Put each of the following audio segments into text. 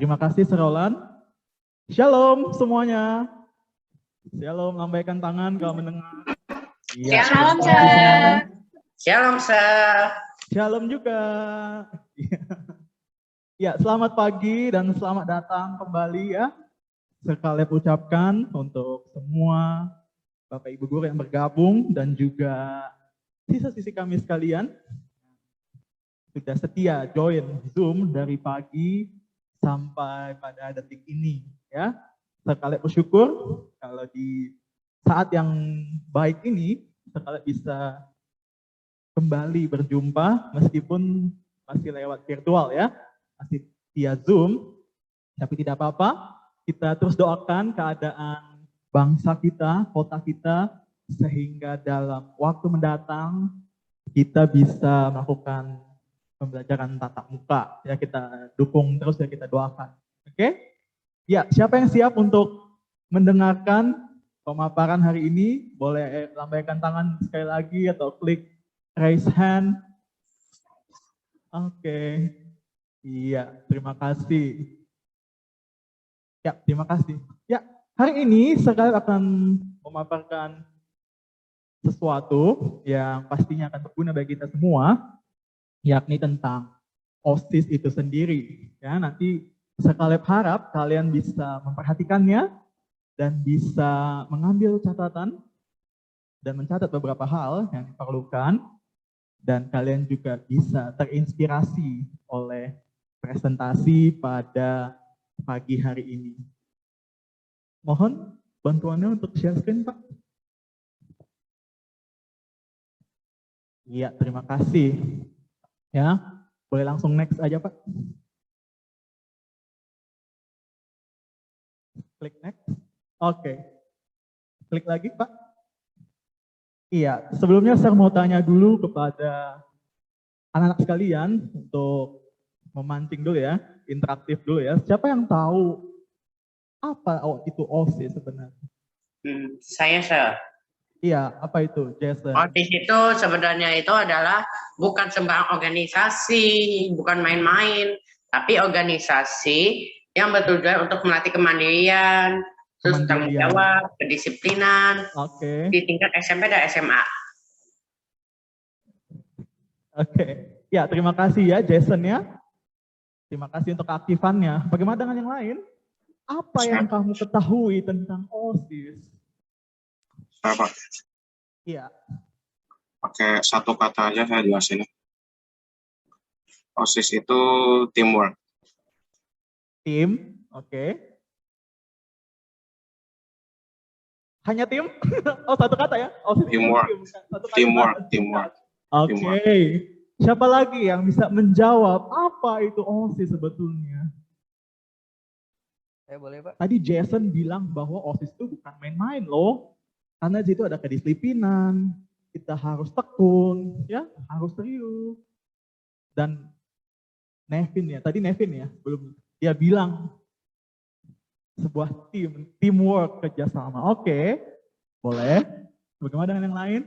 terima kasih Serolan. Shalom semuanya. Shalom, lambaikan tangan kalau mendengar. Ya, shalom, Sir. Shalom, Sir. Shalom juga. Ya, selamat pagi dan selamat datang kembali ya. Sekalian ucapkan untuk semua Bapak Ibu guru yang bergabung dan juga sisa-sisi kami sekalian sudah setia join Zoom dari pagi sampai pada detik ini ya. Sekalian bersyukur kalau di saat yang baik ini sekalian bisa kembali berjumpa meskipun masih lewat virtual ya, masih via Zoom, tapi tidak apa-apa. Kita terus doakan keadaan bangsa kita, kota kita, sehingga dalam waktu mendatang kita bisa melakukan pembelajaran tatap muka. Ya, kita dukung terus ya, kita doakan. Oke? Ya, siapa yang siap untuk mendengarkan pemaparan hari ini? Boleh lambaikan tangan sekali lagi atau klik raise hand. Oke. Iya, terima kasih. Ya, terima kasih. Ya, hari ini saya akan memaparkan sesuatu yang pastinya akan berguna bagi kita semua, yakni tentang OSIS itu sendiri. Ya, nanti saya harap kalian bisa memperhatikannya dan bisa mengambil catatan dan mencatat beberapa hal yang diperlukan, dan kalian juga bisa terinspirasi oleh presentasi pada pagi hari ini. Mohon bantuannya untuk share screen, Pak. Iya, terima kasih. Ya, boleh langsung next aja, Pak. Klik next. Oke. Klik lagi, Pak. Iya, sebelumnya saya mau tanya dulu kepada anak-anak sekalian untuk memancing dulu ya, interaktif dulu ya. Siapa yang tahu apa itu OSIS sebenarnya? Saya, Sir. Iya, apa itu, Jason? OSIS itu sebenarnya itu adalah bukan sembarang organisasi, bukan main-main, tapi organisasi yang bertujuan untuk melatih kemandirian, terus tanggung jawab, kedisiplinan, di tingkat SMP dan SMA. Oke, ya terima kasih ya Jason ya. Terima kasih untuk keaktifannya. Bagaimana dengan yang lain? Apa yang kamu ketahui tentang OSIS? Pak. Iya. Pakai satu kata aja saya jelasin. OSIS itu teamwork. Tim, oke. Hanya tim? Oh, satu kata ya? OSIS teamwork. Teamwork. Oke. Siapa lagi yang bisa menjawab apa itu OSIS sebetulnya? Saya boleh, Pak? Tadi Jason bilang bahwa OSIS itu bukan main-main loh. Karena di situ ada kedisiplinan, kita harus tekun, ya, harus serius. Dan Nevin ya, tadi Nevin ya, belum dia bilang sebuah teamwork, kerjasama. Oke, boleh. Bagaimana dengan yang lain?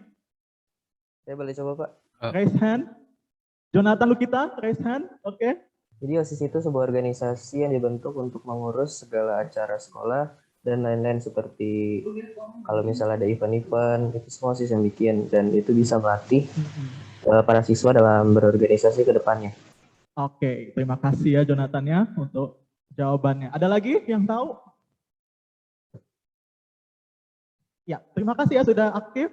Saya boleh coba, Pak? Raise hand. Jonathan Lukita, raise hand. Oke. Jadi OSIS itu sebuah organisasi yang dibentuk untuk mengurus segala acara sekolah dan lain-lain, seperti kalau misalnya ada event-event, itu semua OSIS yang bikin, dan itu bisa melatih para siswa dalam berorganisasi ke depannya. Oke, terima kasih ya Jonathan ya untuk jawabannya. Ada lagi yang tahu? Ya, terima kasih ya sudah aktif.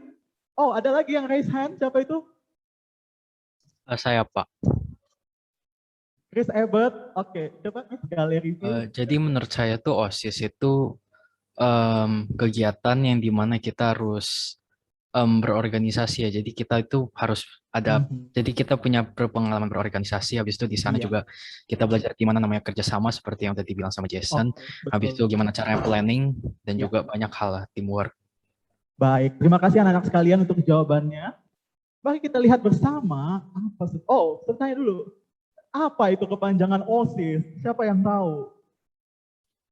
Oh, ada lagi yang raise hand, siapa itu? Saya, Pak. Chris Ebert, oke. Coba galeri. Jadi menurut saya tuh OSIS itu kegiatan yang dimana kita harus berorganisasi ya. Jadi kita itu harus ada, jadi kita punya pengalaman berorganisasi. Habis itu di sana juga kita belajar gimana namanya kerjasama seperti yang tadi bilang sama Jason. Habis itu gimana caranya planning dan juga banyak hal teamwork. Baik, terima kasih anak-anak sekalian untuk jawabannya. Mari kita lihat bersama apa. Oh, saya tanya dulu. Apa itu kepanjangan OSIS? Siapa yang tahu?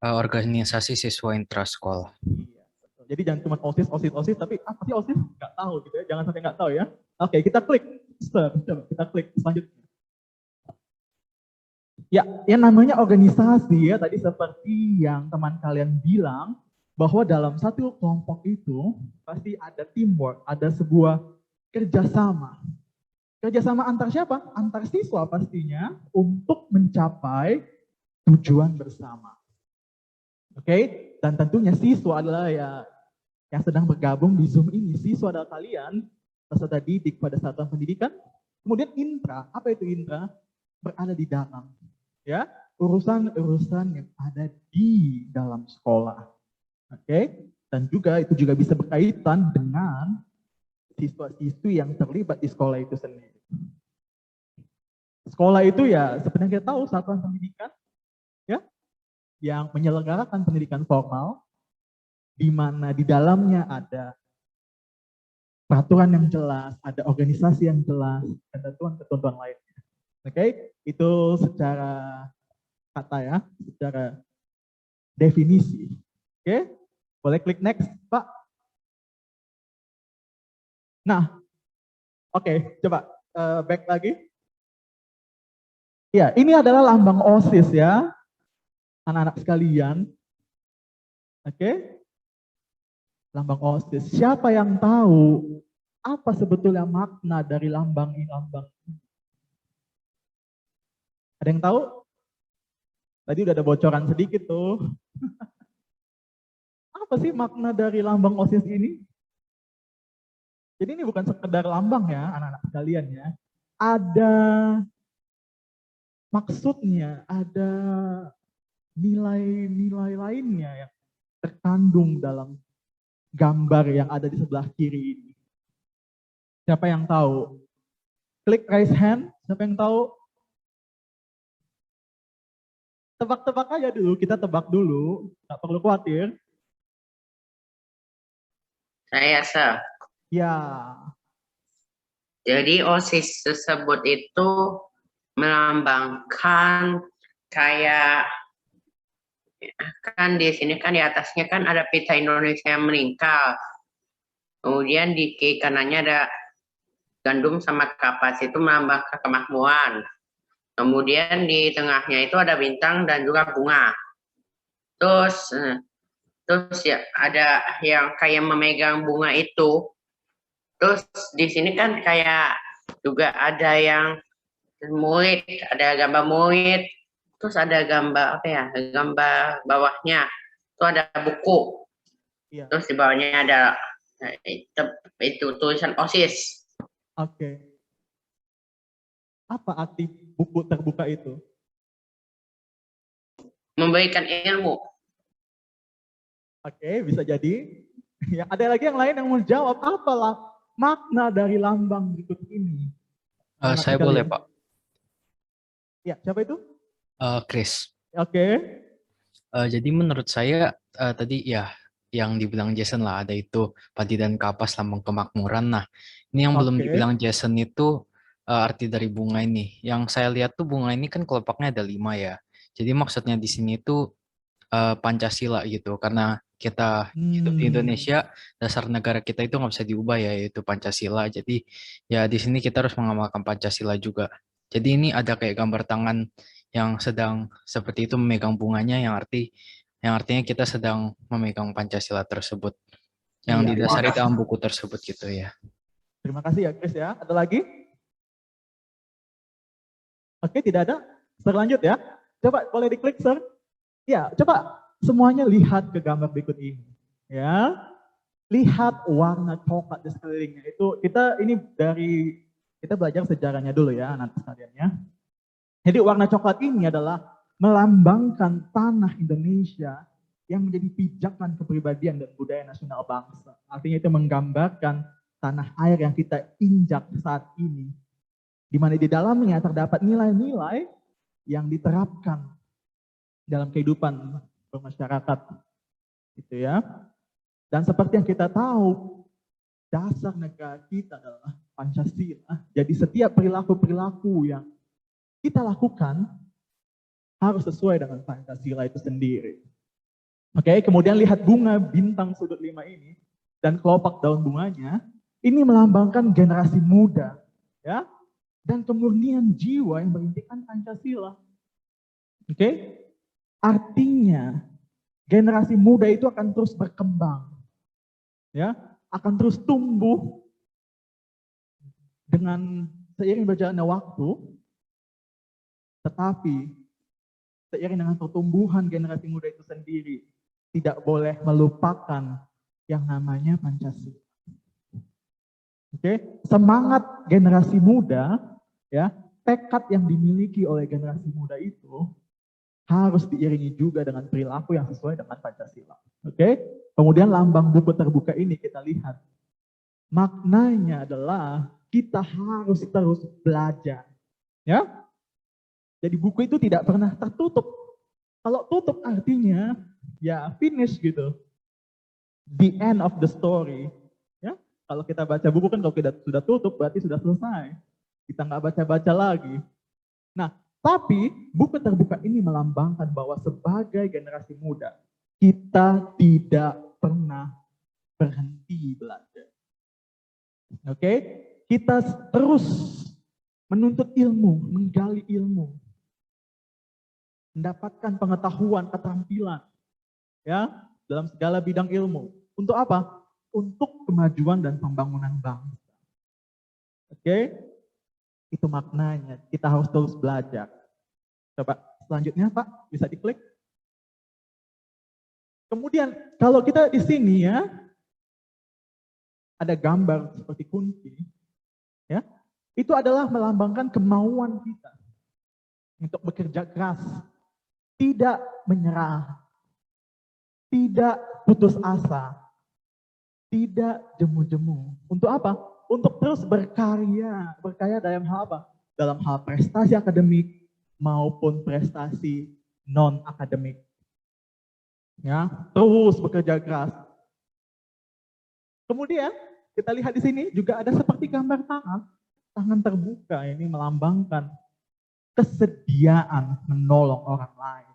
Organisasi Siswa Intrasekolah. Iya. Jadi jangan cuma OSIS, tapi apa sih OSIS? Nggak tahu gitu ya. Jangan sampai nggak tahu ya. Oke, kita klik. Coba kita klik selanjutnya. Ya, yang namanya organisasi ya tadi seperti yang teman kalian bilang bahwa dalam satu kelompok itu pasti ada teamwork, ada sebuah kerjasama. Kerjasama antar siapa? Antar siswa pastinya untuk mencapai tujuan bersama. Oke, dan tentunya siswa adalah ya yang sedang bergabung di Zoom ini. Siswa adalah kalian, peserta didik pada satuan pendidikan. Kemudian intra, apa itu intra? Berada di dalam. Ya, urusan-urusan yang ada di dalam sekolah. Oke, dan juga itu juga bisa berkaitan dengan siswa-siswi yang terlibat di sekolah itu sendiri. Sekolah itu ya seperti yang kita tahu satuan pendidikan ya yang menyelenggarakan pendidikan formal di mana di dalamnya ada peraturan yang jelas, ada organisasi yang jelas, dan ketentuan lainnya. Oke, itu secara kata ya, secara definisi. Oke, boleh klik next, Pak. Nah, oke, coba back lagi. Ya, ini adalah lambang OSIS ya, anak-anak sekalian. Oke, lambang OSIS. Siapa yang tahu apa sebetulnya makna dari lambang ini? Ada yang tahu? Tadi udah ada bocoran sedikit tuh. Apa sih makna dari lambang OSIS ini? Jadi ini bukan sekedar lambang ya, anak-anak sekalian ya. Ada maksudnya, ada nilai-nilai lainnya yang terkandung dalam gambar yang ada di sebelah kiri ini. Siapa yang tahu? Klik raise hand, siapa yang tahu? Tebak-tebak aja dulu, kita tebak dulu, nggak perlu khawatir. Saya sah. Ya. Jadi OSIS tersebut itu melambangkan kayak kan di sini kan di atasnya kan ada pita Indonesia yang meningkat. Kemudian di kiri kanannya ada gandum sama kapas, itu melambangkan kemakmuran. Kemudian di tengahnya itu ada bintang dan juga bunga. Terus ya ada yang kayak memegang bunga itu. Terus di sini kan kayak juga ada yang murid, ada gambar murid. Terus ada gambar apa ya? Gambar bawahnya itu ada buku. Iya. Terus di bawahnya ada itu tulisan OSIS. Oke. Apa arti buku terbuka itu? Memberikan ilmu. Oke, bisa jadi. Ya, ada lagi yang lain yang mau jawab apalah makna dari lambang berikut ini? Saya boleh, Pak. Ya, siapa itu? Chris. Oke. Jadi menurut saya tadi ya yang dibilang Jason lah, ada itu padi dan kapas lambang kemakmuran. Nah, ini yang belum dibilang Jason itu arti dari bunga ini. Yang saya lihat tuh bunga ini kan kelompoknya ada 5 ya. Jadi maksudnya di sini tuh Pancasila gitu, karena kita hidup di Indonesia, dasar negara kita itu nggak bisa diubah ya, yaitu Pancasila. Jadi ya di sini kita harus mengamalkan Pancasila juga. Jadi ini ada kayak gambar tangan yang sedang seperti itu memegang bunganya, yang artinya kita sedang memegang Pancasila tersebut, yang didasari dalam buku tersebut gitu ya. Terima kasih ya Chris ya. Ada lagi? Oke, tidak ada. Berlanjut ya. Coba boleh diklik, Sir. Ya, coba semuanya lihat ke gambar berikut ini. Ya, lihat warna coklat di sekelilingnya. Itu kita belajar sejarahnya dulu ya, anak sekalian ya. Jadi warna coklat ini adalah melambangkan tanah Indonesia yang menjadi pijakan kepribadian dan budaya nasional bangsa. Artinya itu menggambarkan tanah air yang kita injak saat ini, di mana di dalamnya terdapat nilai-nilai yang diterapkan dalam kehidupan bermasyarakat, gitu ya. Dan seperti yang kita tahu, dasar negara kita adalah Pancasila. Jadi setiap perilaku-perilaku yang kita lakukan harus sesuai dengan Pancasila itu sendiri. Oke, kemudian lihat bunga bintang sudut 5 ini dan kelopak daun bunganya, ini melambangkan generasi muda, ya, dan kemurnian jiwa yang berintikan Pancasila. Oke? Artinya generasi muda itu akan terus berkembang. Ya, akan terus tumbuh dengan seiring berjalannya waktu, tetapi seiring dengan pertumbuhan generasi muda itu sendiri, tidak boleh melupakan yang namanya Pancasila. Oke, semangat generasi muda, ya, tekad yang dimiliki oleh generasi muda itu harus diiringi juga dengan perilaku yang sesuai dengan Pancasila. Oke, kemudian lambang buku terbuka ini kita lihat. Maknanya adalah kita harus terus belajar. Ya, jadi buku itu tidak pernah tertutup. Kalau tutup artinya ya finish gitu. The end of the story. Ya, kalau kita baca buku kan kalau kita sudah tutup berarti sudah selesai. Kita nggak baca-baca lagi. Nah, tapi buku terbuka ini melambangkan bahwa sebagai generasi muda, kita tidak pernah berhenti belajar. Oke? Kita terus menuntut ilmu, menggali ilmu. Mendapatkan pengetahuan, keterampilan. Ya, dalam segala bidang ilmu. Untuk apa? Untuk kemajuan dan pembangunan bangsa. Oke? Itu maknanya, kita harus terus belajar. Coba selanjutnya Pak, bisa diklik. Kemudian kalau kita di sini ya, ada gambar seperti kunci, ya, itu adalah melambangkan kemauan kita untuk bekerja keras, tidak menyerah, tidak putus asa, tidak jemu-jemu. Untuk apa? Untuk terus berkarya. Berkarya dalam hal apa? Dalam hal prestasi akademik maupun prestasi non-akademik. Ya, terus bekerja keras. Kemudian kita lihat di sini juga ada seperti gambar tangan terbuka, ini melambangkan kesediaan menolong orang lain.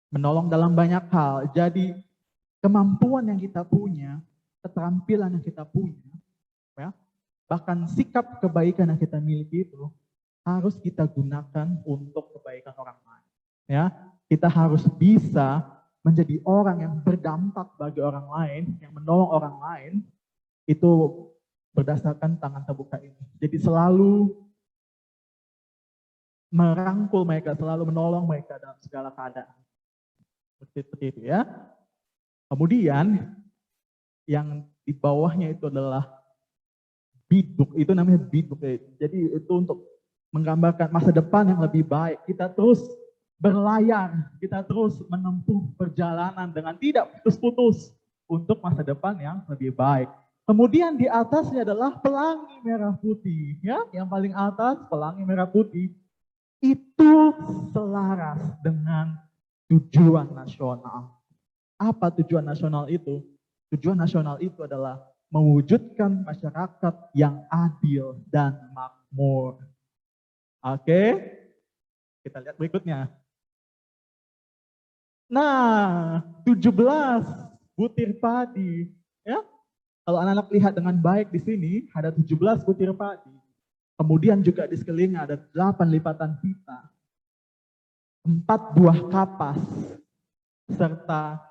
Menolong dalam banyak hal. Jadi kemampuan yang kita punya, keterampilan yang kita punya, ya, bahkan sikap kebaikan yang kita miliki itu harus kita gunakan untuk kebaikan orang lain. Ya, kita harus bisa menjadi orang yang berdampak bagi orang lain, yang menolong orang lain, itu berdasarkan tangan terbuka ini. Jadi selalu merangkul mereka, selalu menolong mereka dalam segala keadaan. Seperti itu ya. Kemudian yang di bawahnya itu adalah biduk, itu namanya biduk. Jadi itu untuk menggambarkan masa depan yang lebih baik. Kita terus berlayar, kita terus menempuh perjalanan dengan tidak putus-putus untuk masa depan yang lebih baik. Kemudian di atasnya adalah pelangi merah putih, ya, yang paling atas pelangi merah putih itu selaras dengan tujuan nasional. Apa tujuan nasional itu? Tujuan nasional itu adalah mewujudkan masyarakat yang adil dan makmur. Oke, kita lihat berikutnya. Nah, 17 butir padi. Ya, kalau anak-anak lihat dengan baik di sini, ada 17 butir padi. Kemudian juga di sekelilingnya ada 8 lipatan pita, 4 buah kapas, serta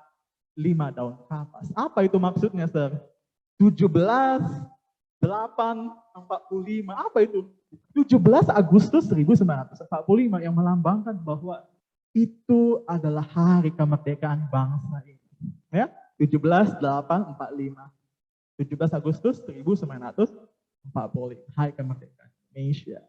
5 daun kapas. Apa itu maksudnya, Sir? 17, 8, 45. Apa itu? 17 Agustus 1945 yang melambangkan bahwa itu adalah hari kemerdekaan bangsa ini. Ya, 17/8/45. 17 Agustus 1945, hari kemerdekaan Indonesia.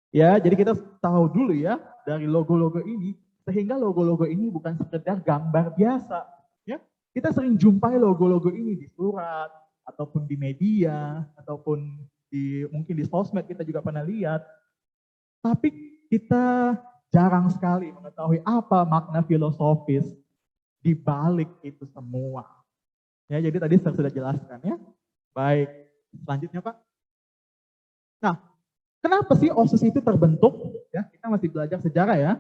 Ya, jadi kita tahu dulu ya dari logo-logo ini, sehingga logo-logo ini bukan sekedar gambar biasa. Ya, kita sering jumpai logo-logo ini di surat ataupun di media ataupun mungkin di sosmed kita juga pernah lihat. Tapi kita jarang sekali mengetahui apa makna filosofis di balik itu semua. Ya, jadi tadi saya sudah jelaskan ya. Baik, selanjutnya Pak. Nah, kenapa sih OSIS itu terbentuk? Ya, kita masih belajar sejarah ya,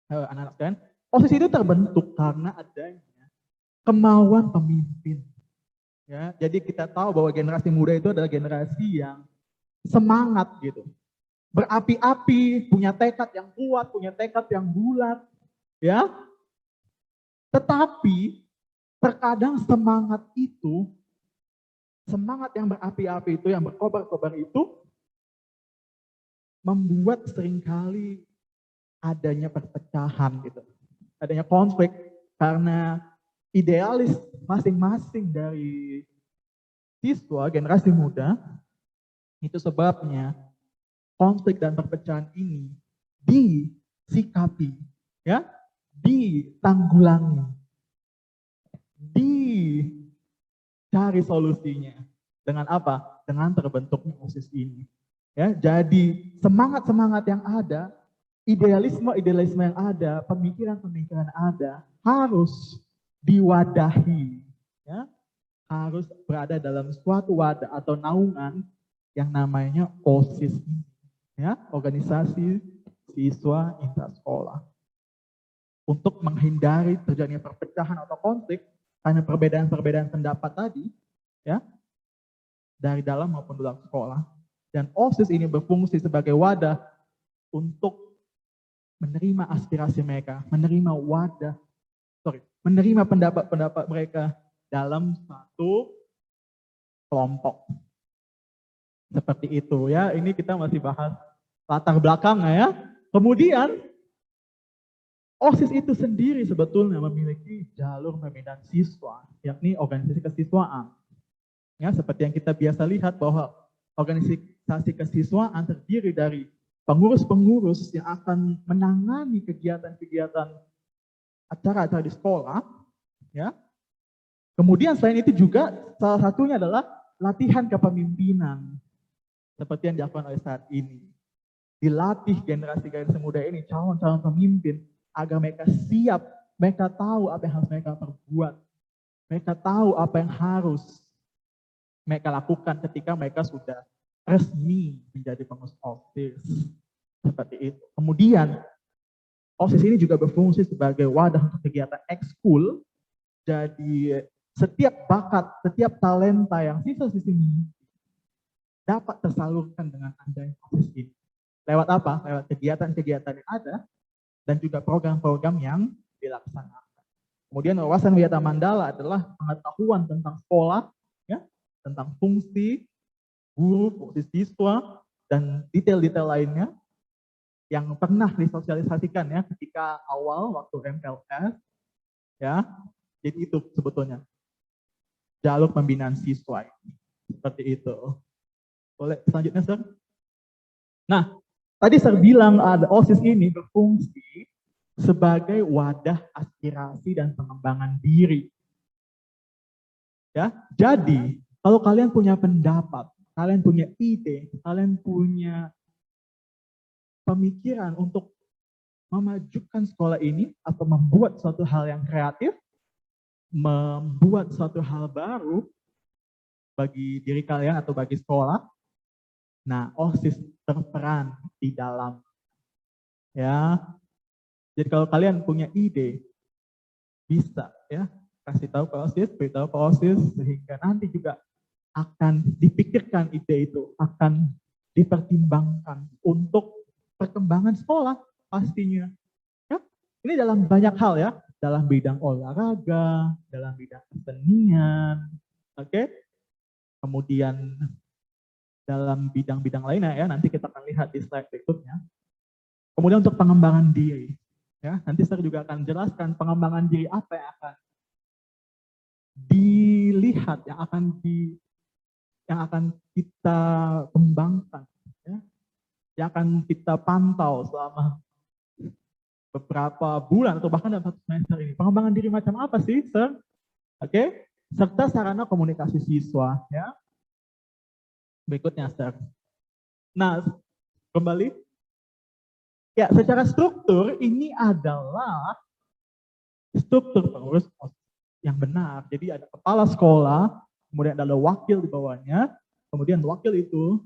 anak-anak sekalian. OSIS itu terbentuk karena adanya kemauan pemimpin. Ya, jadi kita tahu bahwa generasi muda itu adalah generasi yang semangat gitu. berapi-api, punya tekad yang kuat, punya tekad yang bulat, ya. Tetapi terkadang semangat yang berapi-api itu, yang berkobar-kobar itu, membuat seringkali adanya perpecahan gitu, adanya konflik karena idealis masing-masing dari siswa generasi muda. Itu sebabnya konflik dan perpecahan ini disikapi, ya, ditanggulangi, dicari solusinya dengan apa? Dengan terbentuknya OSIS ini. Ya, jadi semangat-semangat yang ada, idealisme yang ada, pemikiran-pemikiran ada harus diwadahi, ya, harus berada dalam suatu wadah atau naungan yang namanya OSIS, ya, organisasi siswa intrasekolah. Untuk menghindari terjadinya perpecahan atau konflik karena perbedaan-perbedaan pendapat tadi, ya, dari dalam maupun luar sekolah. Dan OSIS ini berfungsi sebagai wadah untuk menerima aspirasi mereka, menerima pendapat-pendapat mereka dalam satu kelompok. Seperti itu, ya. Ini kita masih bahas latar belakangnya, ya. Kemudian OSIS itu sendiri sebetulnya memiliki jalur pembinaan siswa, yakni organisasi kesiswaan. Ya, seperti yang kita biasa lihat bahwa organisasi kesiswaan terdiri dari pengurus-pengurus yang akan menangani kegiatan-kegiatan acara-acara di sekolah, ya. Kemudian selain itu juga salah satunya adalah latihan kepemimpinan seperti yang dilakukan oleh saat ini. Dilatih generasi-generasi muda ini, calon-calon pemimpin, agar mereka siap, mereka tahu apa yang harus mereka perbuat, mereka tahu apa yang harus mereka lakukan ketika mereka sudah resmi menjadi pengurus OSIS. Seperti itu. Kemudian OSIS ini juga berfungsi sebagai wadah untuk kegiatan ekskul. Jadi setiap bakat, setiap talenta yang siswa-siswi ini dapat tersalurkan dengan adanya OSIS ini. Lewat apa? Lewat kegiatan-kegiatan yang ada dan juga program-program yang dilaksanakan. Kemudian wawasan Wiyata Mandala adalah pengetahuan tentang sekolah, ya, tentang fungsi guru, fungsi siswa, dan detail-detail lainnya yang pernah disosialisasikan, ya, ketika awal waktu MLS, ya. Jadi itu sebetulnya jalur pembinaan siswa ini. Seperti itu. Boleh selanjutnya, Sir? Nah, tadi saya bilang ada OSIS ini berfungsi sebagai wadah aspirasi dan pengembangan diri. Ya, jadi kalau kalian punya pendapat, kalian punya ide, kalian punya pemikiran untuk memajukan sekolah ini atau membuat suatu hal yang kreatif, membuat suatu hal baru bagi diri kalian atau bagi sekolah, nah OSIS berperan di dalam, ya. Jadi kalau kalian punya ide, bisa, ya, kasih tahu ke OSIS, beritahu ke OSIS, sehingga nanti juga akan dipikirkan ide itu, akan dipertimbangkan untuk perkembangan sekolah pastinya. Ya, ini dalam banyak hal, ya, dalam bidang olahraga, dalam bidang kesenian, oke. Kemudian dalam bidang-bidang lainnya, ya, nanti kita akan lihat di slide berikutnya. Kemudian untuk pengembangan diri, ya, nanti saya juga akan jelaskan pengembangan diri apa yang akan dilihat, yang akan kita kembangkan, ya, yang akan kita pantau selama beberapa bulan atau bahkan dalam satu semester ini. Pengembangan diri macam apa sih, Sir? Oke, serta sarana komunikasi siswa, ya. Berikutnya, Sir. Nah, kembali. Ya, secara struktur ini adalah struktur pengurus yang benar. Jadi ada kepala sekolah, kemudian ada wakil di bawahnya, kemudian wakil itu,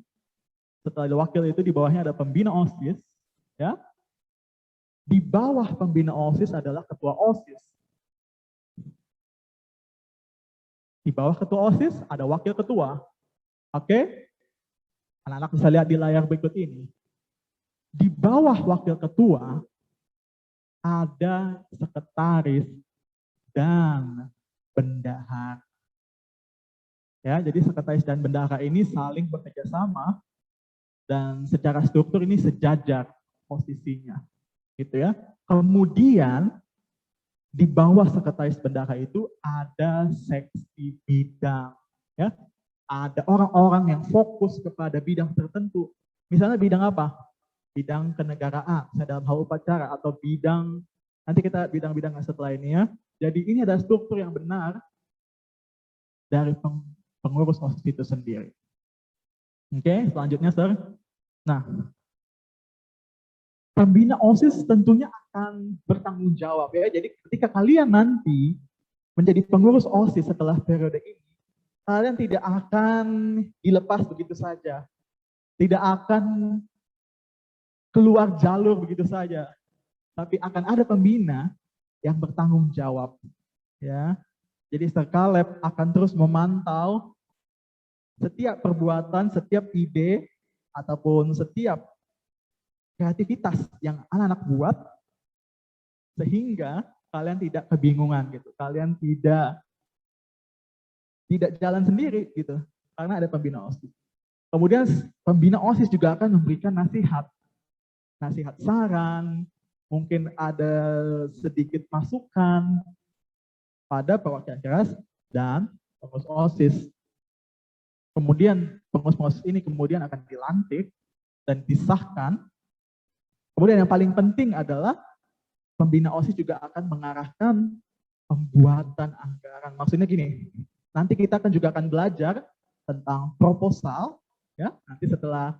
setelah ada wakil itu di bawahnya ada pembina OSIS, ya. Di bawah pembina OSIS adalah ketua OSIS. Di bawah ketua OSIS ada wakil ketua. Oke? Anak-anak bisa lihat di layar berikut ini. Di bawah wakil ketua ada sekretaris dan bendahara. Ya, jadi sekretaris dan bendahara ini saling bekerja sama dan secara struktur ini sejajar posisinya, gitu ya. Kemudian di bawah sekretaris bendahara itu ada seksi bidang, ya. Ada orang-orang yang fokus kepada bidang tertentu. Misalnya bidang apa? Bidang kenegaraan, misalnya dalam hal upacara, atau bidang, nanti kita bidang-bidang setelah ini ya. Jadi ini adalah struktur yang benar dari pengurus OSIS itu sendiri. Oke, selanjutnya, Sir. Nah, pembina OSIS tentunya akan bertanggung jawab ya. Jadi ketika kalian nanti menjadi pengurus OSIS setelah periode ini, kalian tidak akan dilepas begitu saja. Tidak akan keluar jalur begitu saja. Tapi akan ada pembina yang bertanggung jawab. Ya. Jadi Sir Caleb akan terus memantau setiap perbuatan, setiap ide, ataupun setiap kreativitas yang anak-anak buat, sehingga kalian tidak kebingungan gitu. Kalian tidak jalan sendiri gitu, karena ada pembina OSIS. Kemudian pembina OSIS juga akan memberikan nasihat saran, mungkin ada sedikit masukan pada perwakilan kelas dan pengurus OSIS. Kemudian pengurus OSIS ini kemudian akan dilantik dan disahkan. Kemudian yang paling penting adalah pembina OSIS juga akan mengarahkan pembuatan anggaran. Maksudnya gini, nanti kita juga akan belajar tentang proposal, ya. Nanti setelah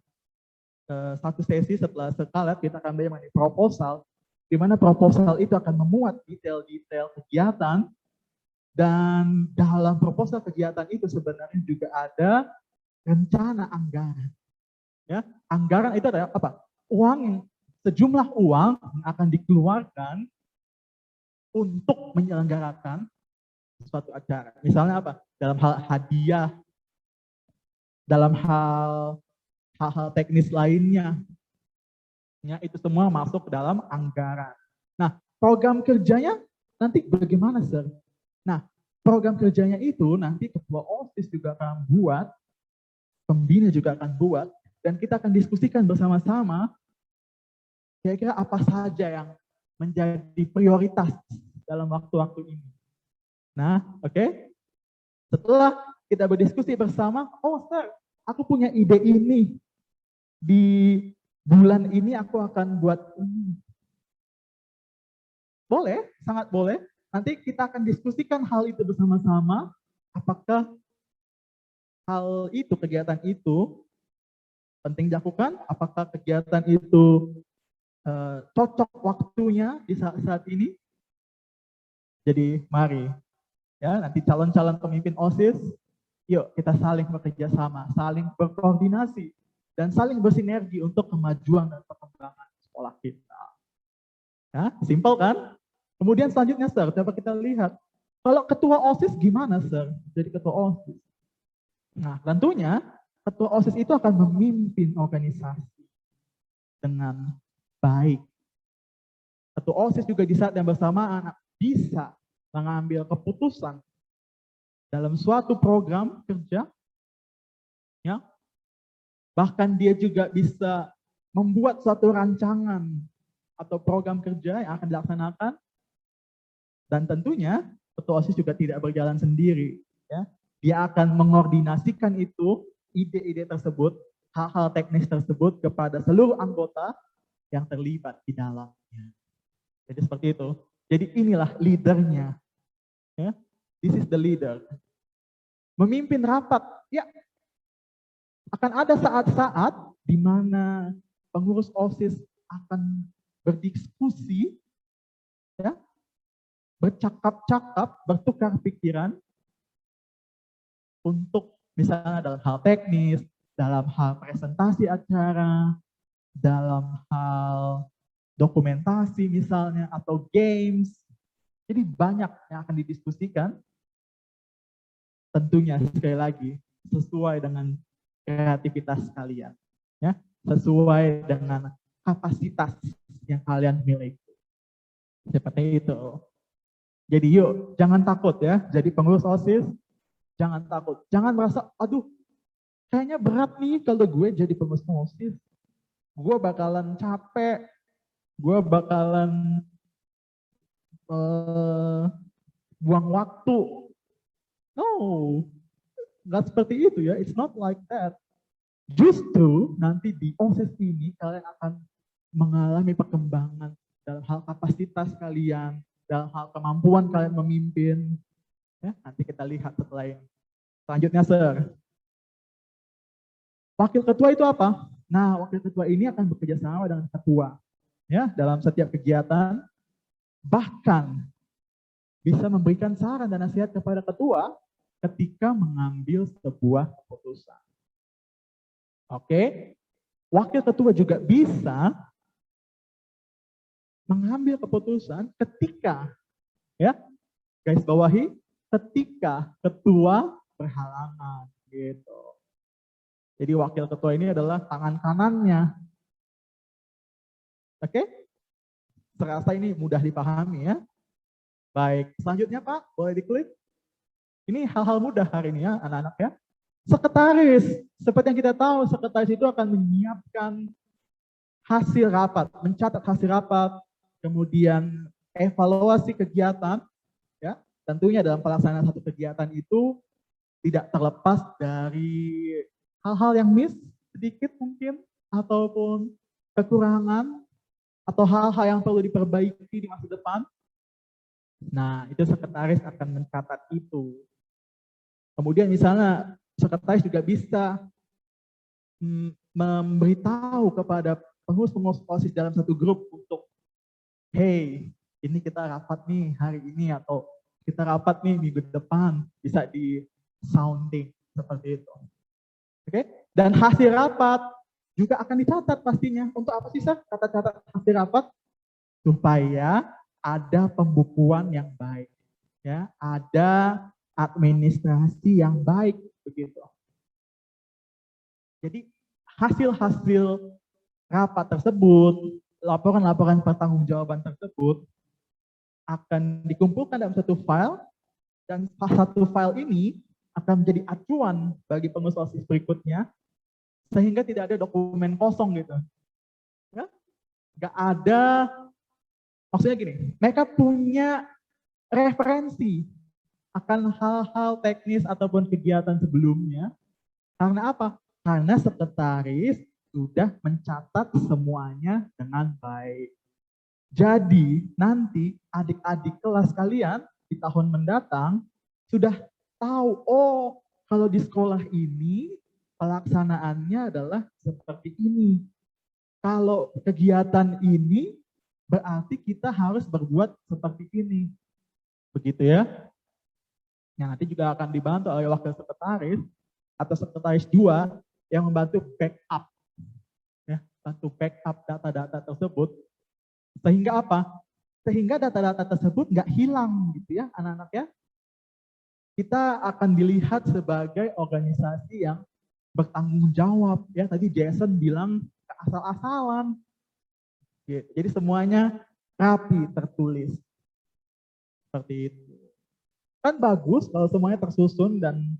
satu sesi setelah sekalian kita akan belajar mengenai proposal, di mana proposal itu akan memuat detail-detail kegiatan, dan dalam proposal kegiatan itu sebenarnya juga ada rencana anggaran. Ya, anggaran itu adalah apa? Sejumlah uang yang akan dikeluarkan untuk menyelenggarakan suatu acara. Misalnya apa? Dalam hal hadiah, dalam hal hal-hal teknis lainnya. Ya, itu semua masuk ke dalam anggaran. Nah, program kerjanya nanti bagaimana, Sir? Nah, program kerjanya itu nanti ketua OSIS juga akan buat, pembina juga akan buat, dan kita akan diskusikan bersama-sama kira-kira apa saja yang menjadi prioritas dalam waktu-waktu ini. Nah, oke. Setelah kita berdiskusi bersama, oh Sir, aku punya ide ini. Di bulan ini aku akan buat ini. Boleh, sangat boleh. Nanti kita akan diskusikan hal itu bersama-sama. Apakah hal itu, kegiatan itu penting dilakukan? Apakah kegiatan itu cocok waktunya di saat ini? Jadi mari, ya, nanti calon-calon pemimpin OSIS, yuk kita saling bekerja sama, saling berkoordinasi, dan saling bersinergi untuk kemajuan dan perkembangan sekolah kita. Ya, simpel kan? Kemudian selanjutnya, Sir, coba kita lihat. Kalau ketua OSIS gimana, Sir? Jadi ketua OSIS. Nah, tentunya ketua OSIS itu akan memimpin organisasi dengan baik. Ketua OSIS juga di saat yang bersamaan bisa mengambil keputusan dalam suatu program kerja, ya. Bahkan dia juga bisa membuat suatu rancangan atau program kerja yang akan dilaksanakan. Dan tentunya ketua OSIS juga tidak berjalan sendiri. Ya. Dia akan mengordinasikan itu, ide-ide tersebut, hal-hal teknis tersebut kepada seluruh anggota yang terlibat di dalamnya. Jadi seperti itu. Jadi inilah leadernya. Ya. This is the leader. Memimpin rapat, ya. Akan ada saat-saat di mana pengurus OSIS akan berdiskusi, ya, bercakap-cakap, bertukar pikiran untuk misalnya dalam hal teknis, dalam hal presentasi acara, dalam hal dokumentasi misalnya, atau games. Jadi banyak yang akan didiskusikan. Tentunya sekali lagi sesuai dengan kreativitas kalian, ya, sesuai dengan kapasitas yang kalian miliki. Seperti itu. Jadi yuk, jangan takut ya. Jadi pengurus OSIS, jangan takut. Jangan merasa, aduh, kayaknya berat nih kalau gue jadi pengurus OSIS. Gue bakalan capek, gue bakalan buang waktu. No, nggak seperti itu ya. It's not like that. Justru nanti di OSIS ini kalian akan mengalami perkembangan dalam hal kapasitas kalian, dalam hal kemampuan kalian memimpin. Ya, nanti kita lihat setelah ini. Selanjutnya, Sir. Wakil ketua itu apa? Nah, wakil ketua ini akan bekerja sama dengan ketua. Ya, dalam setiap kegiatan, bahkan bisa memberikan saran dan nasihat kepada ketua ketika mengambil sebuah keputusan. Oke, wakil ketua juga bisa mengambil keputusan ketika, ya, guys bawahi, ketika ketua berhalangan, gitu. Jadi wakil ketua ini adalah tangan kanannya. Oke, serasa ini mudah dipahami ya. Baik, selanjutnya Pak, boleh diklik. Ini hal-hal mudah hari ini ya, anak-anak ya. Sekretaris, seperti yang kita tahu, sekretaris itu akan menyiapkan hasil rapat, mencatat hasil rapat, kemudian evaluasi kegiatan, ya. Tentunya dalam pelaksanaan satu kegiatan itu tidak terlepas dari hal-hal yang miss sedikit mungkin, ataupun kekurangan, atau hal-hal yang perlu diperbaiki di masa depan. Nah, itu sekretaris akan mencatat itu. Kemudian misalnya sekretaris juga bisa memberitahu kepada pengurus-pengurus OSIS dalam satu grup untuk, hey, ini kita rapat nih hari ini, atau kita rapat nih minggu depan, bisa di sounding seperti itu. Oke, dan hasil rapat juga akan dicatat pastinya. Untuk apa sih, Sir? Catat hasil rapat supaya ada pembukuan yang baik, ya, ada administrasi yang baik begitu. Jadi hasil-hasil rapat tersebut, laporan-laporan pertanggungjawaban tersebut akan dikumpulkan dalam satu file, dan satu file ini akan menjadi acuan bagi pengurus OSIS berikutnya, sehingga tidak ada dokumen kosong gitu. Ya? Nggak ada, maksudnya gini, mereka punya referensi akan hal-hal teknis ataupun kegiatan sebelumnya. Karena apa? Karena sekretaris sudah mencatat semuanya dengan baik. Jadi nanti adik-adik kelas kalian di tahun mendatang sudah tahu, oh kalau di sekolah ini pelaksanaannya adalah seperti ini. Kalau kegiatan ini berarti kita harus berbuat seperti ini. Begitu ya. Yang nanti juga akan dibantu oleh wakil sekretaris atau sekretaris 2 yang membantu backup. Ya, bantu backup data-data tersebut. Sehingga apa? Sehingga data-data tersebut nggak hilang gitu ya anak-anak ya. Kita akan dilihat sebagai organisasi yang bertanggung jawab. Ya, tadi Jason bilang asal-asalan. Jadi semuanya rapi, tertulis. Seperti itu. Kan bagus kalau semuanya tersusun dan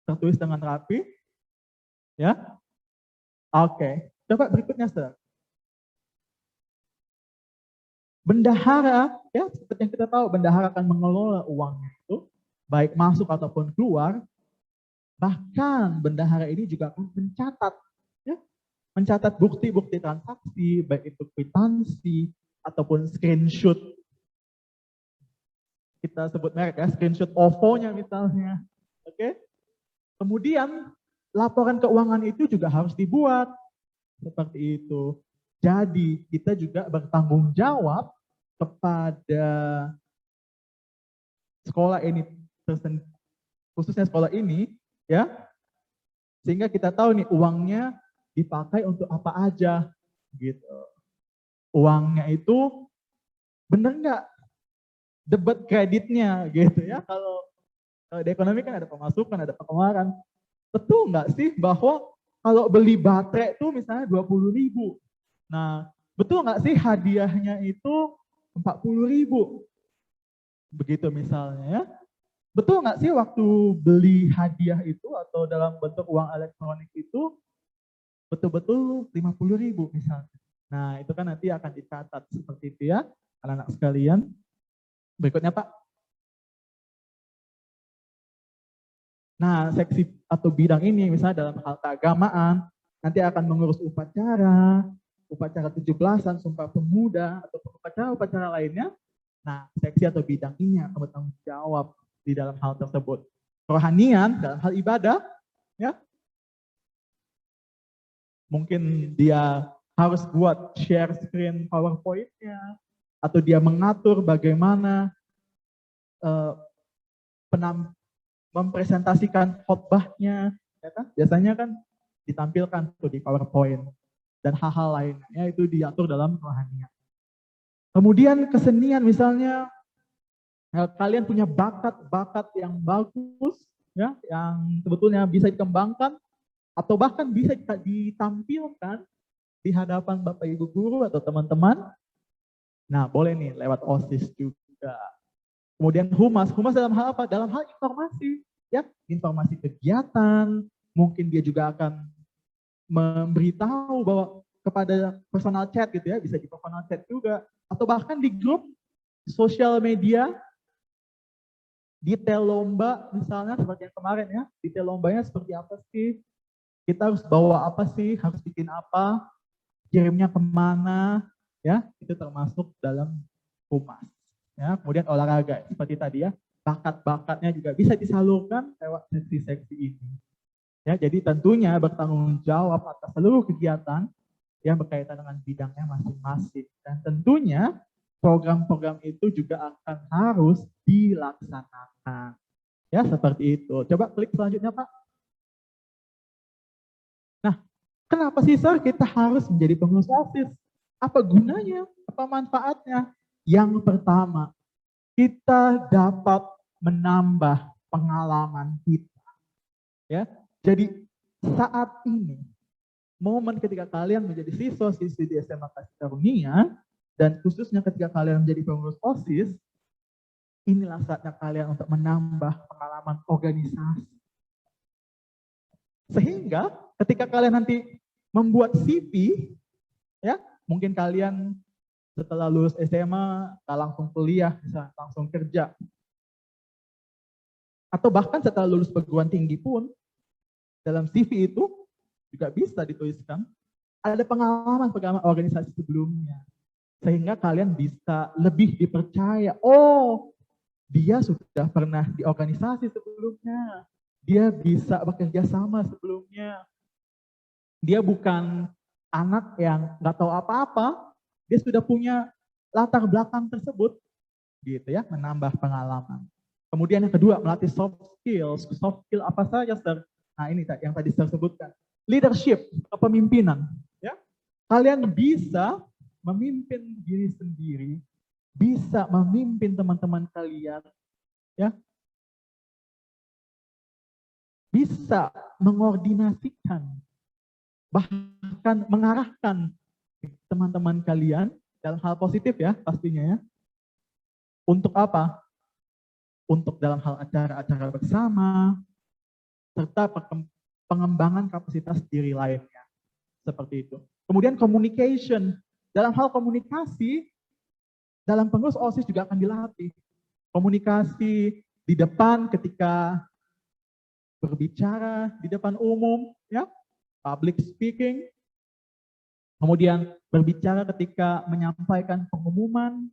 tertulis dengan rapi. Ya. Oke. Coba berikutnya, Sir. Bendahara, ya seperti yang kita tahu, bendahara akan mengelola uangnya itu, baik masuk ataupun keluar. Bahkan bendahara ini juga akan mencatat, ya, mencatat bukti-bukti transaksi, baik itu kwitansi ataupun screenshot. Kita sebut merek ya, screenshot OVO-nya misalnya. Oke. Kemudian laporan keuangan itu juga harus dibuat seperti itu. Jadi kita juga bertanggung jawab kepada sekolah ini, khususnya sekolah ini, ya, sehingga kita tahu nih uangnya dipakai untuk apa aja, gitu. Uangnya itu bener nggak debit kreditnya, gitu ya. Kalau di ekonomi kan ada pemasukan, ada pengeluaran. Betul nggak sih bahwa kalau beli baterai itu misalnya 20.000, Nah, betul nggak sih hadiahnya itu 40.000? Begitu misalnya ya. Betul nggak sih waktu beli hadiah itu atau dalam bentuk uang elektronik itu betul-betul 50.000 misalnya. Nah, itu kan nanti akan dicatat seperti itu ya, anak-anak sekalian. Berikutnya, Pak. Nah, seksi atau bidang ini misalnya dalam hal keagamaan, nanti akan mengurus upacara 17-an, Sumpah Pemuda, atau upacara-upacara lainnya. Nah, seksi atau bidang ini akan bertanggung jawab di dalam hal tersebut. Kerohanian dalam hal ibadah, ya, mungkin dia harus buat share screen PowerPoint-nya, atau dia mengatur bagaimana mempresentasikan khotbahnya, ya kan? Biasanya kan ditampilkan tuh di PowerPoint, dan hal-hal lainnya itu diatur dalam kerohanian. Kemudian kesenian misalnya, kalian punya bakat-bakat yang bagus, ya, yang sebetulnya bisa dikembangkan, atau bahkan bisa ditampilkan di hadapan Bapak Ibu guru atau teman-teman. Nah, boleh nih lewat OSIS juga. Kemudian humas dalam hal apa? Dalam hal informasi, ya, informasi kegiatan. Mungkin dia juga akan memberitahu bahwa kepada personal chat gitu ya, bisa di personal chat juga, atau bahkan di grup sosial media, detail lomba misalnya seperti yang kemarin ya, detail lombanya seperti apa sih? Kita harus bawa apa sih? Harus bikin apa? Kirimnya kemana? Ya, itu termasuk dalam humas. Ya, kemudian olahraga seperti tadi ya, bakat-bakatnya juga bisa disalurkan lewat seksi-seksi ini. Ya, jadi tentunya bertanggung jawab atas seluruh kegiatan yang berkaitan dengan bidangnya masing-masing. Dan tentunya program-program itu juga akan harus dilaksanakan. Ya, seperti itu. Coba klik selanjutnya, Pak. Nah, kenapa sih, Sir, kita harus menjadi pengurus OSIS? Apa gunanya? Apa manfaatnya? Yang pertama, kita dapat menambah pengalaman kita. Ya, jadi saat ini, momen ketika kalian menjadi siswa-siswi di SMA Kasih Karunia, dan khususnya ketika kalian menjadi pengurus OSIS, inilah saatnya kalian untuk menambah pengalaman organisasi. Sehingga ketika kalian nanti membuat CV, ya, mungkin kalian setelah lulus SMA, langsung kuliah, bisa langsung kerja. Atau bahkan setelah lulus perguruan tinggi pun, dalam CV itu juga bisa dituliskan, ada pengalaman organisasi sebelumnya. Sehingga kalian bisa lebih dipercaya, oh, dia sudah pernah di organisasi sebelumnya, dia bisa bekerja sama sebelumnya, dia bukan anak yang nggak tahu apa-apa, dia sudah punya latar belakang tersebut, gitu ya, menambah pengalaman. Kemudian yang kedua, melatih soft skills. Soft skill apa saja, Sir? Nah, ini yang tadi saya sebutkan. Leadership, kepemimpinan. Ya, kalian bisa memimpin diri sendiri, bisa memimpin teman-teman kalian, ya, bisa mengordinasikan, bahkan mengarahkan teman-teman kalian dalam hal positif ya pastinya ya. Untuk apa? Untuk dalam hal acara-acara bersama, serta pengembangan kapasitas diri lainnya. Seperti itu. Kemudian communication. Dalam hal komunikasi, dalam pengurus OSIS juga akan dilatih. Komunikasi di depan ketika berbicara, di depan umum, ya, public speaking. Kemudian berbicara ketika menyampaikan pengumuman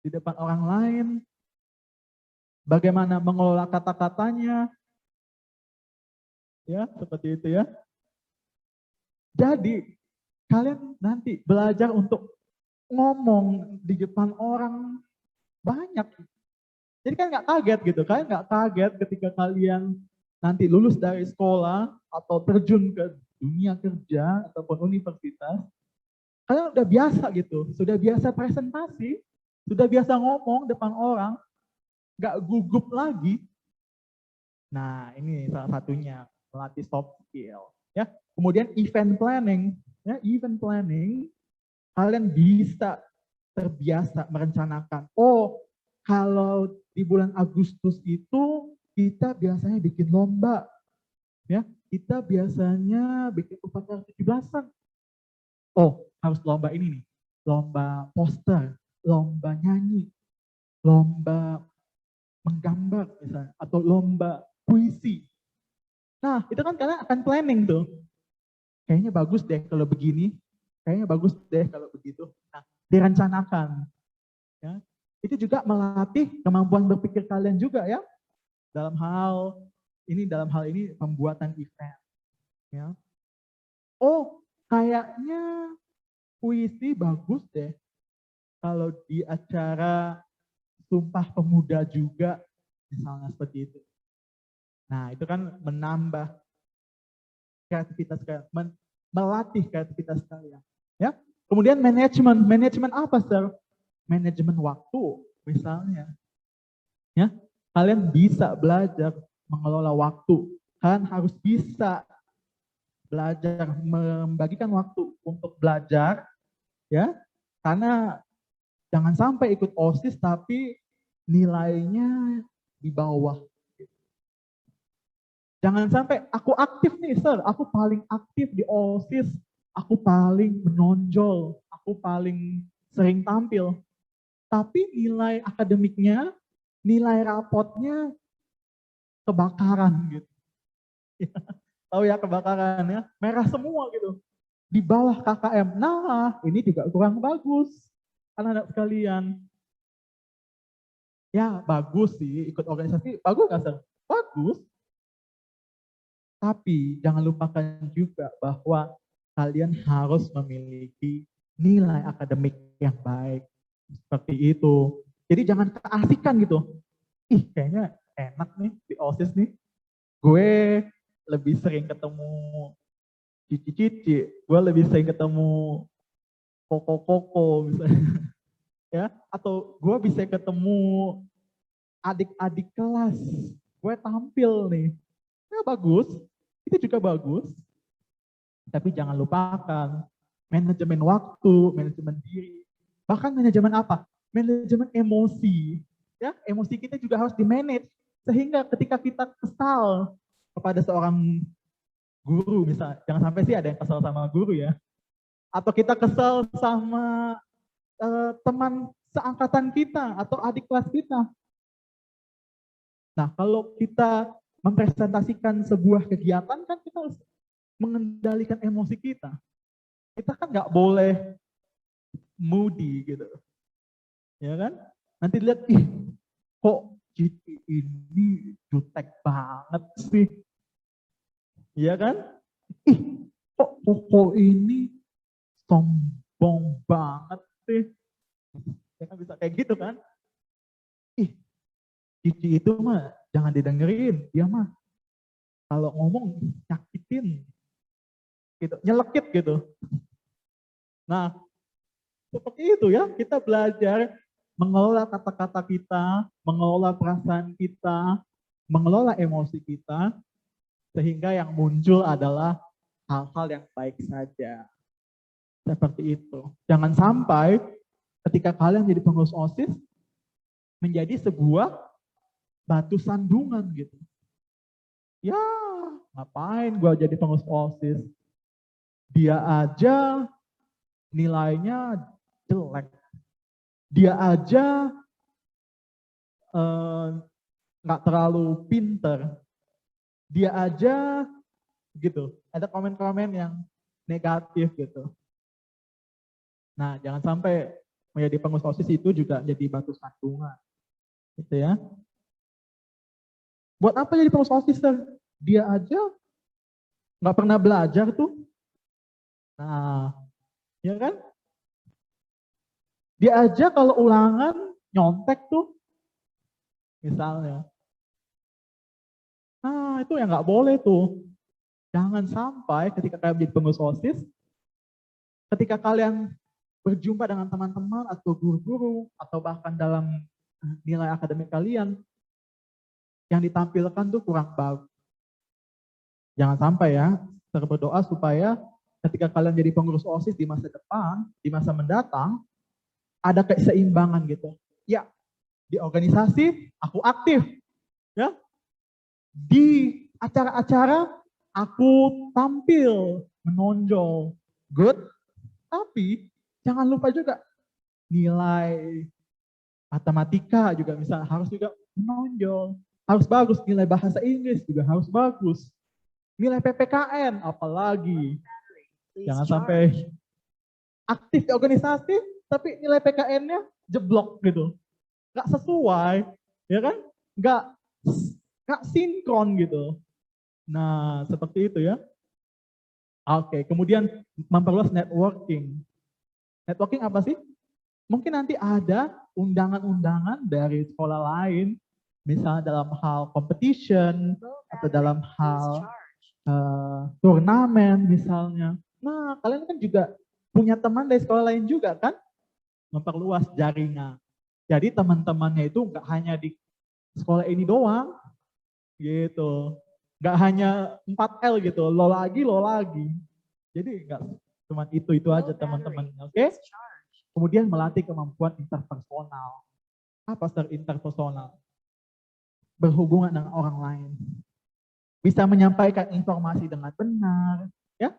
di depan orang lain, bagaimana mengelola kata-katanya, ya, seperti itu ya. Jadi kalian nanti belajar untuk ngomong di depan orang banyak. Jadi kan nggak kaget gitu, kalian nggak kaget ketika kalian nanti lulus dari sekolah atau terjun ke dunia kerja ataupun universitas, kalian udah biasa gitu, sudah biasa presentasi, sudah biasa ngomong depan orang, nggak gugup lagi. Nah, ini salah satunya, melatih soft skill. Ya. Kemudian event planning. Ya, event planning kalian bisa terbiasa merencanakan. Oh, kalau di bulan Agustus itu kita biasanya bikin lomba, ya. Kita biasanya bikin upacara 17-an. Oh, harus lomba ini nih, lomba poster, lomba nyanyi, lomba menggambar misalnya, atau lomba puisi. Nah, itu kan kalian akan planning tuh. Kayaknya bagus deh kalau begini, kayaknya bagus deh kalau begitu. Nah, direncanakan. Ya. Itu juga melatih kemampuan berpikir kalian juga ya. Dalam hal ini pembuatan event. Ya. Oh, kayaknya puisi bagus deh kalau di acara Sumpah Pemuda juga, misalnya seperti itu. Nah, itu kan menambah kreativitas kalian, melatih kreativitas kalian. Ya. Kemudian manajemen apa, Sir? Manajemen waktu, misalnya. Ya, kalian bisa belajar mengelola waktu. Kalian harus bisa belajar membagikan waktu untuk belajar, ya. Karena jangan sampai ikut OSIS tapi nilainya di bawah. Jangan sampai aku aktif nih, Sir, aku paling aktif di OSIS, aku paling menonjol, aku paling sering tampil. Tapi nilai akademiknya, nilai rapotnya kebakaran gitu. Tahu ya kebakaran ya, merah semua gitu. Di bawah KKM. Nah, ini juga kurang bagus. Anak-anak sekalian. Ya, bagus sih ikut organisasi. Bagus nggak, Sir? Bagus. Tapi jangan lupakan juga bahwa kalian harus memiliki nilai akademik yang baik. Seperti itu. Jadi jangan keasikan gitu. Ih, kayaknya enak nih di OSIS nih. Gue lebih sering ketemu cici-cici. Gue lebih sering ketemu koko-koko misalnya. Ya, atau gue bisa ketemu adik-adik kelas. Gue tampil nih. Ya bagus. Itu juga bagus. Tapi jangan lupakan manajemen waktu, manajemen diri. Bahkan manajemen apa? Manajemen emosi. Ya, emosi kita juga harus di-manage. Sehingga ketika kita kesal kepada seorang guru misalnya, jangan sampai sih ada yang kesal sama guru ya. Atau kita kesal sama teman seangkatan kita atau adik kelas kita. Nah, kalau kita mempresentasikan sebuah kegiatan kan kita harus mengendalikan emosi kita. Kita kan nggak boleh moody gitu. Ya kan? Nanti lihat, ih kok Cici ini jutek banget sih. Iya kan? Ih kok Koko ini sombong banget sih. Ya kan bisa kayak gitu kan? Ih Cici itu mah jangan didengerin, dia mah kalau ngomong nyakitin, gitu, nyelekit gitu. Nah, seperti itu ya, kita belajar mengelola kata-kata kita, mengelola perasaan kita, mengelola emosi kita, sehingga yang muncul adalah hal-hal yang baik saja. Seperti itu. Jangan sampai ketika kalian jadi pengurus OSIS, menjadi sebuah batu sandungan gitu. Ya, ngapain gue jadi pengurus OSIS? Dia aja nilainya jelek. Dia aja nggak terlalu pinter. Dia aja gitu. Ada komen-komen yang negatif gitu. Nah, jangan sampai menjadi pengurus OSIS itu juga jadi batu sandungan. Gitu ya. Buat apa jadi pengurus OSIS? Dia aja nggak pernah belajar tuh. Nah, ya kan? Dia aja kalau ulangan nyontek tuh, misalnya. Nah, itu yang nggak boleh tuh. Jangan sampai ketika kalian menjadi pengurus OSIS, ketika kalian berjumpa dengan teman-teman atau guru-guru, atau bahkan dalam nilai akademik kalian, yang ditampilkan tuh kurang bagus. Jangan sampai ya, saya berdoa supaya ketika kalian jadi pengurus OSIS di masa depan, di masa mendatang, ada keseimbangan gitu. Ya, di organisasi aku aktif, ya. Di acara-acara aku tampil, menonjol, good. Tapi jangan lupa juga nilai matematika juga misalnya harus juga menonjol, harus bagus, nilai bahasa Inggris juga harus bagus, nilai PPKN apalagi, jangan sampai aktif di organisasi tapi nilai PKN-nya jeblok gitu, nggak sesuai, ya kan, nggak sinkron gitu. Nah seperti itu ya. Oke, kemudian memperluas networking. Networking apa sih? Mungkin nanti ada undangan-undangan dari sekolah lain, misalnya dalam hal competition atau dalam hal turnamen misalnya. Nah, kalian kan juga punya teman dari sekolah lain juga kan? Memperluas jaringan. Jadi teman-temannya itu nggak hanya di sekolah ini doang, gitu. Nggak hanya 4L gitu, lo lagi. Jadi nggak cuma itu aja teman-teman, oke? Kemudian melatih kemampuan interpersonal. Apa interpersonal? Berhubungan dengan orang lain. Bisa menyampaikan informasi dengan benar, ya.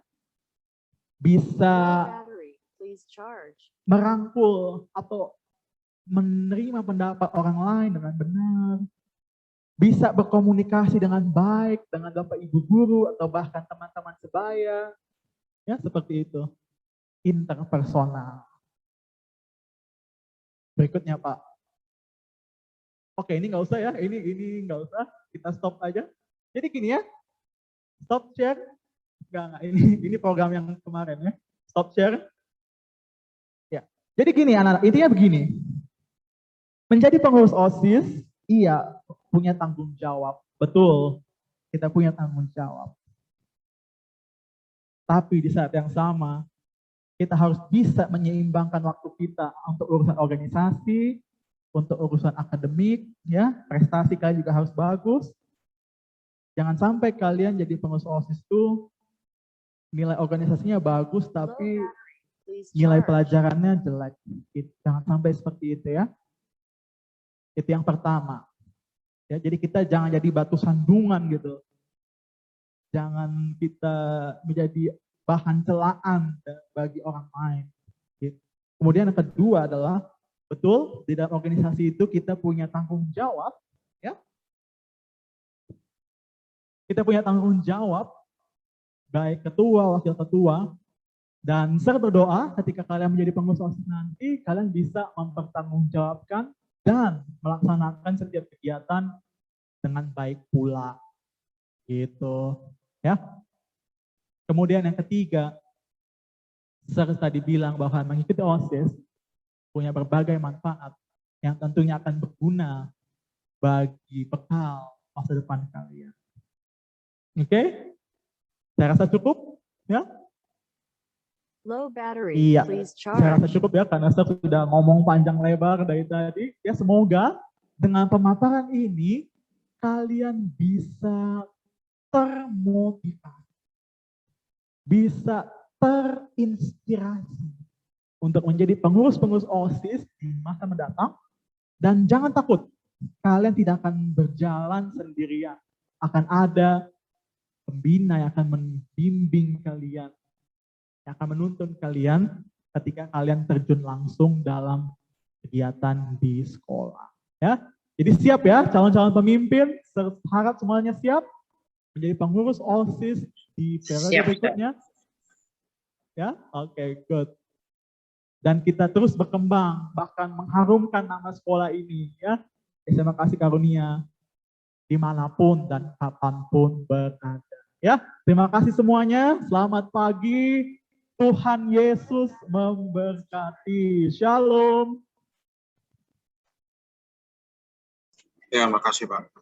Bisa merangkul atau menerima pendapat orang lain dengan benar. Bisa berkomunikasi dengan baik dengan Bapak Ibu guru atau bahkan teman-teman sebaya. Ya, seperti itu. Interpersonal. Berikutnya Pak. Oke, ini nggak usah ya, ini nggak usah, kita stop aja. Jadi gini ya, stop share. Enggak, ini program yang kemarin ya. Stop share. Ya, jadi gini anak-anak, intinya begini. Menjadi pengurus OSIS, iya punya tanggung jawab, betul. Kita punya tanggung jawab. Tapi di saat yang sama, kita harus bisa menyeimbangkan waktu kita untuk urusan organisasi, untuk urusan akademik, ya, prestasi kalian juga harus bagus. Jangan sampai kalian jadi pengurus OSIS itu nilai organisasinya bagus, tapi nilai pelajarannya jelek. Jangan sampai seperti itu ya. Itu yang pertama. Ya, jadi kita jangan jadi batu sandungan gitu. Jangan kita menjadi bahan celaan bagi orang lain. Kemudian yang kedua adalah, betul, di dalam organisasi itu kita punya tanggung jawab, ya. Kita punya tanggung jawab, baik ketua, wakil ketua, dan saya berdoa ketika kalian menjadi pengurus OSIS nanti, kalian bisa mempertanggungjawabkan dan melaksanakan setiap kegiatan dengan baik pula, gitu, ya. Kemudian yang ketiga, seperti tadi bilang bahwa mengikuti OSIS punya berbagai manfaat yang tentunya akan berguna bagi bekal masa depan kalian. Oke? Saya rasa cukup, ya? Low battery, Iya, please saya rasa charge. cukup ya karena saya sudah ngomong panjang lebar dari tadi. Ya, semoga dengan pemaparan ini kalian bisa termotivasi, bisa terinspirasi untuk menjadi pengurus-pengurus OSIS di masa mendatang. Dan jangan takut, kalian tidak akan berjalan sendirian. Akan ada pembina yang akan membimbing kalian, yang akan menuntun kalian ketika kalian terjun langsung dalam kegiatan di sekolah. Ya, jadi siap ya calon-calon pemimpin, harap semuanya siap menjadi pengurus OSIS di periode berikutnya. Ya, oke, good. Dan kita terus berkembang, bahkan mengharumkan nama sekolah ini, ya. SMA Kasih Karunia dimanapun dan kapanpun berada. Ya, terima kasih semuanya. Selamat pagi. Tuhan Yesus memberkati. Shalom. Ya, makasih Pak.